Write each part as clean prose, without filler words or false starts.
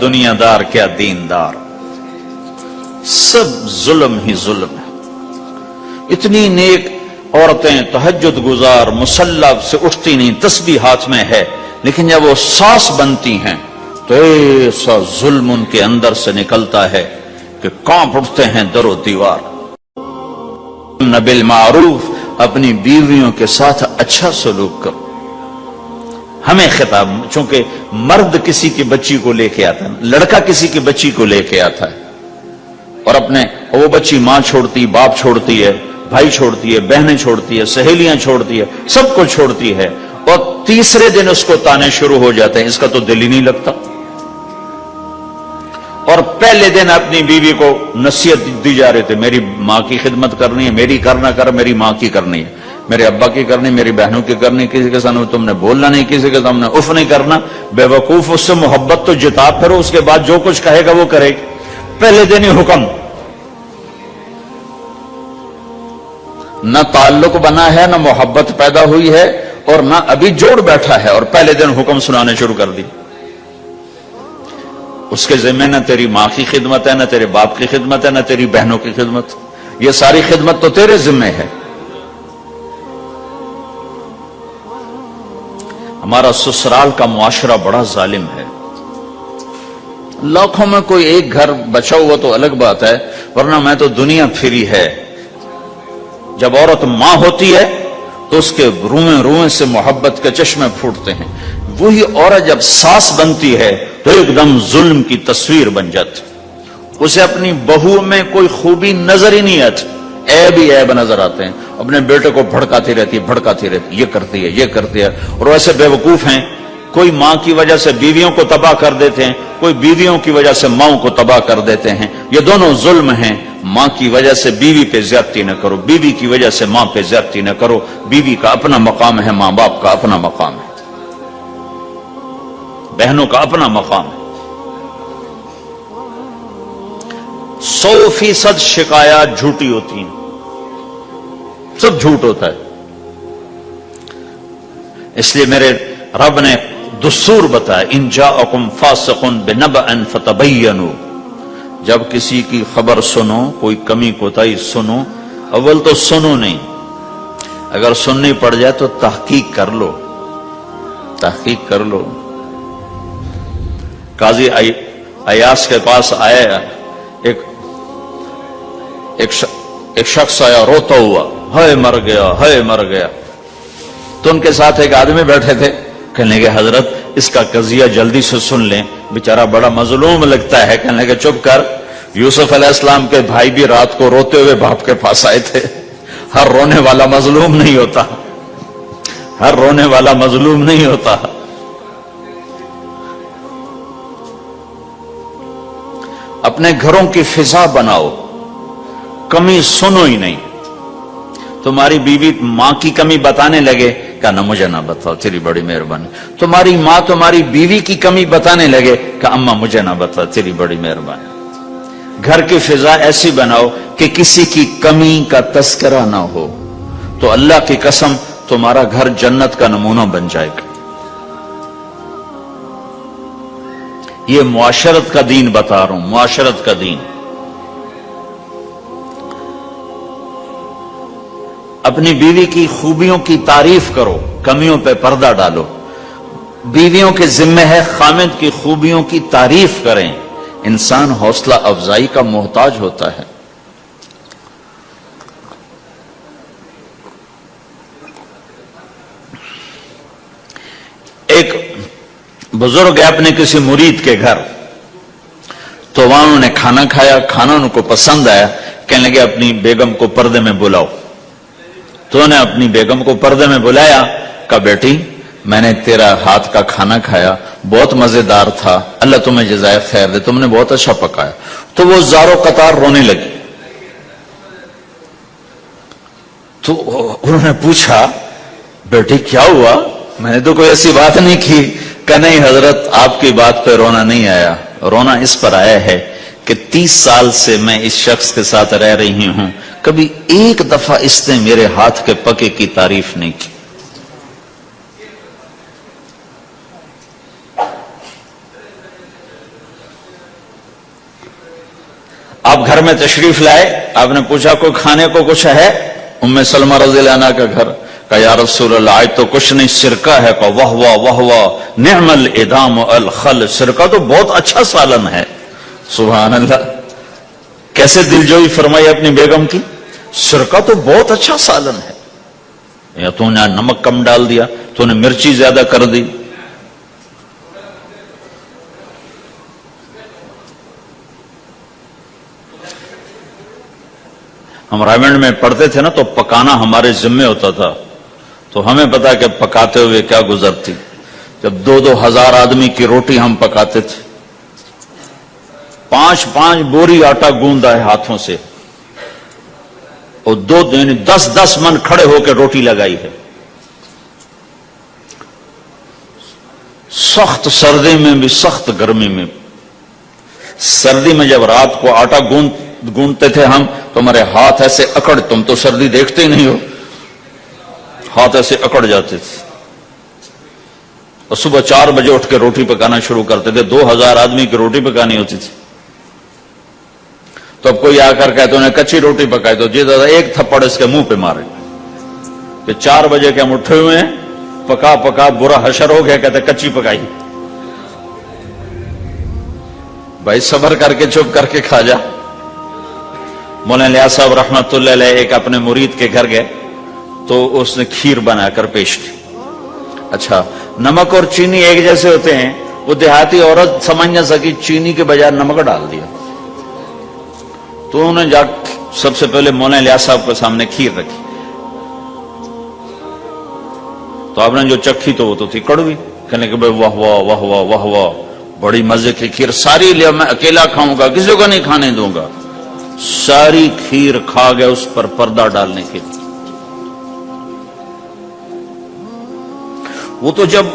دنیا دار کیا دیندار، سب ظلم ہی ظلم ہے۔ اتنی نیک عورتیں تہجد گزار مسلح سے اٹھتی نہیں، تسبیح ہاتھ میں ہے، لیکن جب وہ ساس بنتی ہیں تو ایسا ظلم ان کے اندر سے نکلتا ہے کہ کانپ اٹھتے ہیں در و دیوار۔ بالمعروف، اپنی بیویوں کے ساتھ اچھا سلوک کرو۔ ہمیں خطاب، چونکہ مرد کسی کی بچی کو لے کے آتا ہے، لڑکا کسی کی بچی کو لے کے آتا ہے، اور وہ بچی ماں چھوڑتی، باپ چھوڑتی ہے، بھائی چھوڑتی ہے، بہنیں چھوڑتی ہے، سہیلیاں چھوڑتی ہے، سب کو چھوڑتی ہے، اور تیسرے دن اس کو تانے شروع ہو جاتے ہیں، اس کا تو دل ہی نہیں لگتا۔ اور پہلے دن اپنی بیوی کو نصیحت دی جا رہے تھے، میری ماں کی خدمت کرنی ہے، میری کرنا کر، میری ماں کی کرنی ہے، میرے ابا کی کرنی، میری بہنوں کی کرنی، کسی کے سامنے تم نے بولنا نہیں، کسی کے سامنے اف نہیں کرنا۔ بے وقوف، اس سے محبت تو جتا پھرو، اس کے بعد جو کچھ کہے گا وہ کرے گی۔ پہلے دن ہی حکم، نہ تعلق بنا ہے، نہ محبت پیدا ہوئی ہے، اور نہ ابھی جوڑ بیٹھا ہے، اور پہلے دن حکم سنانے شروع کر دی۔ اس کے ذمہ نہ تیری ماں کی خدمت ہے، نہ تیرے باپ کی خدمت ہے، نہ تیری بہنوں کی خدمت، یہ ساری خدمت تو تیرے ذمہ ہے۔ ہمارا سسرال کا معاشرہ بڑا ظالم ہے، لاکھوں میں کوئی ایک گھر بچا ہوا تو الگ بات ہے، ورنہ میں تو دنیا پھری ہے۔ جب عورت ماں ہوتی ہے تو اس کے روئیں روئیں سے محبت کے چشمے پھوٹتے ہیں، وہی عورت جب ساس بنتی ہے تو ایک دم ظلم کی تصویر بن جاتی، اسے اپنی بہو میں کوئی خوبی نظر ہی نہیں آتی، عیب ہی عیب نظر آتے ہیں، اپنے بیٹے کو بھڑکاتی رہتی ہے، یہ کرتی ہے، یہ کرتی ہے، اور ویسے بے وقوف ہیں، کوئی ماں کی وجہ سے بیویوں کو تباہ کر دیتے ہیں، کوئی بیویوں کی وجہ سے ماں کو تباہ کر دیتے ہیں، یہ دونوں ظلم ہیں۔ ماں کی وجہ سے بیوی پہ زیادتی نہ کرو، بیوی کی وجہ سے ماں پہ زیادتی نہ کرو، بیوی کا اپنا مقام ہے، ماں باپ کا اپنا مقام ہے، بہنوں کا اپنا مقام ہے۔ 100% شکایات جھوٹی ہوتی ہیں، سب جھوٹ ہوتا ہے۔ اس لیے میرے رب نے دستور بتایا، ان جاءکم فاسق بنبأ فتبینوا، جب کسی کی خبر سنو، کوئی کمی کوتاہی سنو، اول تو سنو نہیں، اگر سننی پڑ جائے تو تحقیق کر لو، تحقیق کر لو۔ قاضی ایاس کے پاس آیا ایک شخص آیا روتا ہوا، ہائے مر گیا، ہائے مر گیا۔ تو ان کے ساتھ ایک آدمی بیٹھے تھے، کہنے لگے حضرت اس کا قضیہ جلدی سے سن لیں، بیچارہ بڑا مظلوم لگتا ہے۔ کہنے لگے چپ کر، یوسف علیہ السلام کے بھائی بھی رات کو روتے ہوئے باپ کے پاس آئے تھے، ہر رونے والا مظلوم نہیں ہوتا، ہر رونے والا مظلوم نہیں ہوتا۔ اپنے گھروں کی فضا بناؤ، کمی سنو ہی نہیں۔ تمہاری بیوی ماں کی کمی بتانے لگے، کہنا مجھے نہ بتاؤ، تیری بڑی مہربانی۔ تمہاری ماں تمہاری بیوی کی کمی بتانے لگے کہ اماں مجھے نہ بتاؤ، تیری بڑی مہربانی۔ گھر کی فضا ایسی بناؤ کہ کسی کی کمی کا تذکرہ نہ ہو، تو اللہ کی قسم تمہارا گھر جنت کا نمونہ بن جائے گا۔ یہ معاشرت کا دین بتا رہا ہوں، معاشرت کا دین۔ اپنی بیوی کی خوبیوں کی تعریف کرو، کمیوں پہ پردہ ڈالو۔ بیویوں کے ذمہ ہے خامد کی خوبیوں کی تعریف کریں، انسان حوصلہ افزائی کا محتاج ہوتا ہے۔ ایک بزرگ ہے اپنے کسی مرید کے گھر، تو وہاں انہوں نے کھانا کھایا، کھانا ان کو پسند آیا، کہنے لگے اپنی بیگم کو پردے میں بلاؤ۔ تو انہوں نے اپنی بیگم کو پردے میں بلایا، کہا بیٹی میں نے تیرا ہاتھ کا کھانا کھایا، بہت مزیدار تھا، اللہ تمہیں جزائے خیر دے، تم نے بہت اچھا پکایا۔ تو وہ زارو قطار رونے لگی۔ تو انہوں نے پوچھا بیٹی کیا ہوا، میں نے تو کوئی ایسی بات نہیں کی۔ کہ نہیں حضرت آپ کی بات پہ رونا نہیں آیا، رونا اس پر آیا ہے کہ 30 سال سے میں اس شخص کے ساتھ رہ رہی ہوں، کبھی ایک دفعہ اس نے میرے ہاتھ کے پکے کی تعریف نہیں کی۔ آپ گھر میں تشریف لائے, آپ نے پوچھا کوئی کھانے کو کچھ ہے؟ ام سلمہ رضی اللہ عنہ کا گھر. کہا یا رسول اللہ آج تو کچھ نہیں, سرکہ ہے. کہا واہ واہ واہ واہ, نعم الادام الخل, سرکہ تو بہت اچھا سالن ہے. سبحان اللہ, کیسے دلجوئی فرمائی اپنی بیگم کی, سرکہ تو بہت اچھا سالن ہے. یا تو نے نمک کم ڈال دیا, تو نے مرچی زیادہ کر دی. ہم رائمنڈ میں پڑھتے تھے نا, تو پکانا ہمارے ذمے ہوتا تھا, تو ہمیں پتا کہ پکاتے ہوئے کیا گزرتی. جب 2-2 ہزار آدمی کی روٹی ہم پکاتے تھے, 5-5 بوری آٹا گوندا ہے ہاتھوں سے, اور 10-10 من کھڑے ہو کے روٹی لگائی ہے. سخت سردی میں بھی, سخت گرمی میں بھی. سردی میں جب رات کو آٹا گونتے تھے ہم, تو ہمارے ہاتھ ایسے اکڑ, تم تو سردی دیکھتے ہی نہیں ہو, ہاتھ ایسے اکڑ جاتے تھے. اور صبح 4 بجے اٹھ کے روٹی پکانا شروع کرتے تھے. 2000 آدمی کی روٹی پکانی ہوتی تھی. تو اب کوئی آ کر کہتے انہیں کچی روٹی پکائی, تو جی دادا ایک تھپڑ اس کے منہ پہ مارے کہ 4 بجے کے ہم اٹھے ہوئے ہیں, پکا پکا برا حشر ہو گیا. کہتے کچی پکائی. بھائی صبر کر کے چپ کر کے کھا جا. مولانا الیاس صاحب رحمت اللہ علیہ ایک اپنے مرید کے گھر گئے, تو اس نے کھیر بنا کر پیش کی. اچھا, نمک اور چینی ایک جیسے ہوتے ہیں, وہ دیہاتی عورت سمجھ نہ سکی, چینی کے بجائے نمک ڈال دیا. تو انہوں نے جا سب سے پہلے مولانا الیاس صاحب کے سامنے کھیر رکھی. تو آپ نے جو چکھی تو وہ تو تھی کڑوی. کہنے کہ بھائی واہ واہ واہ واہ واہ واہ, بڑی مزے کی کھیر, ساری لیا میں اکیلا کھاؤں گا, کسی کو نہیں کھانے دوں گا. ساری کھیر کھا گئے, اس پر پردہ ڈالنے کے لیے. وہ تو جب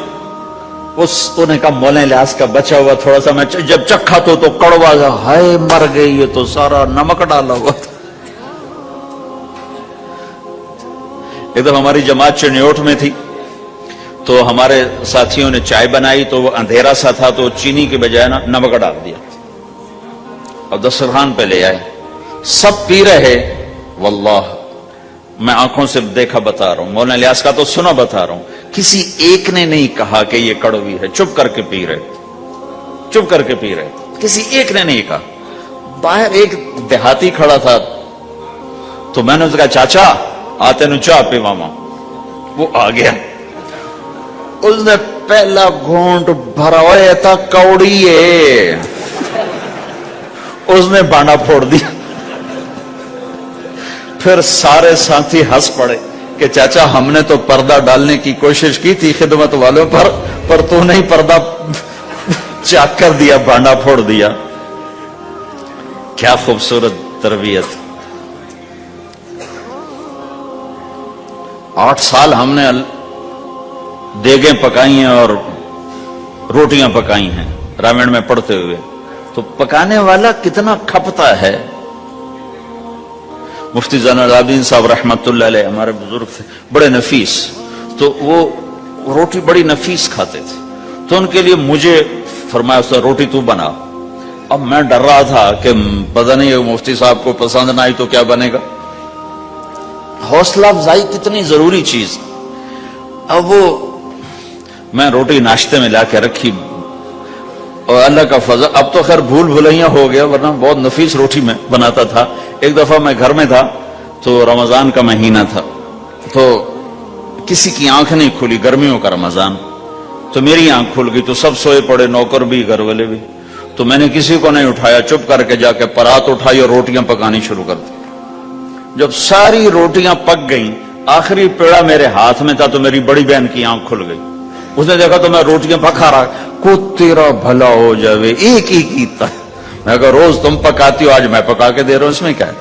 تو نے کہا مولانا الیاس کا بچا ہوا تھوڑا سا میں جب چکھا تو کڑوا گیا, ہائے مر گئی, یہ تو سارا نمک ڈالا ہوا تھا. ایک دفعہ ہماری جماعت چنیوٹ میں تھی, تو ہمارے ساتھیوں نے چائے بنائی, تو وہ اندھیرا سا تھا, تو چینی کے بجائے نا نمک ڈال دیا. اب دسترخوان پہ لے آئے, سب پی رہے. واللہ میں آنکھوں سے دیکھا بتا رہا ہوں, مولانا الیاس کا تو سنا بتا رہا ہوں, کسی ایک نے نہیں کہا کہ یہ کڑوی ہے. چپ کر کے پی رہے, چپ کر کے پی رہے, کسی ایک نے نہیں کہا. باہر ایک دیہاتی کھڑا تھا, تو میں نے اس کہا چاچا آتے نو چاہ پی ماما. وہ آ گیا, اس نے پہلا گھونٹ بھرا ہوا تھا, کوڑی ہے, اس نے بانڈا پھوڑ دیا. پھر سارے ساتھی ہنس پڑے کہ چاچا ہم نے تو پردہ ڈالنے کی کوشش کی تھی خدمت والوں پر تو نہیں پردہ چاک کر دیا, بانڈا پھوڑ دیا. کیا خوبصورت تربیت. 8 سال ہم نے دیگیں پکائی ہیں اور روٹیاں پکائی ہیں رامین میں پڑھتے ہوئے. تو پکانے والا کتنا کھپتا ہے. مفتی زین العابدین صاحب رحمت اللہ علیہ ہمارے بزرگ تھے, بڑے نفیس, تو وہ روٹی بڑی نفیس کھاتے تھے. تو ان کے لیے مجھے فرمایا اس روٹی تو بنا. اب میں ڈر رہا تھا کہ پتہ نہیں مفتی صاحب کو پسند نہ آئی تو کیا بنے گا. حوصلہ افزائی کتنی ضروری چیز. اب وہ میں روٹی ناشتے میں لا کے رکھی, اور اللہ کا فضل, اب تو خیر بھول بھلائیاں ہو گیا, ورنہ بہت نفیس روٹی میں بناتا تھا. ایک دفعہ میں گھر میں تھا, تو رمضان کا مہینہ تھا, تو کسی کی آنکھ نہیں کھلی, گرمیوں کا رمضان, تو میری آنکھ کھل گئی. تو سب سوئے پڑے, نوکر بھی گھر والے بھی. تو میں نے کسی کو نہیں اٹھایا, چپ کر کے جا کے پرات اٹھائی اور روٹیاں پکانی شروع کر دی. جب ساری روٹیاں پک گئیں, آخری پیڑا میرے ہاتھ میں تھا, تو میری بڑی بہن کی آنکھ کھل گئی. اس نے دیکھا تو میں روٹیاں پکا رہا, کو تیرا بھلا ہو جاوے, ایک ہی کیتا. میں کہا روز تم پکاتی ہو, آج میں پکا کے دے رہا ہوں, اس میں کیا ہے.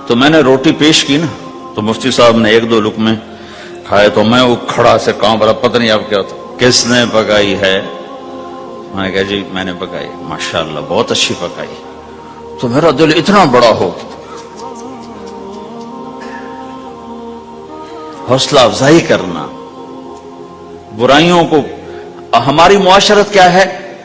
تو میں نے روٹی پیش کی نا, تو مفتی صاحب نے 1-2 لقمے کھائے, تو میں وہ کھڑا سے کام رہا, پتہ نہیں اب کیا ہوتا, کس نے پکائی ہے. میں نے کہا جی میں نے پکائی. ماشاءاللہ بہت اچھی پکائی. تو میرا دل اتنا بڑا ہو, حوصلہ افزائی کرنا, برائیوں کو. ہماری معاشرت کیا ہے,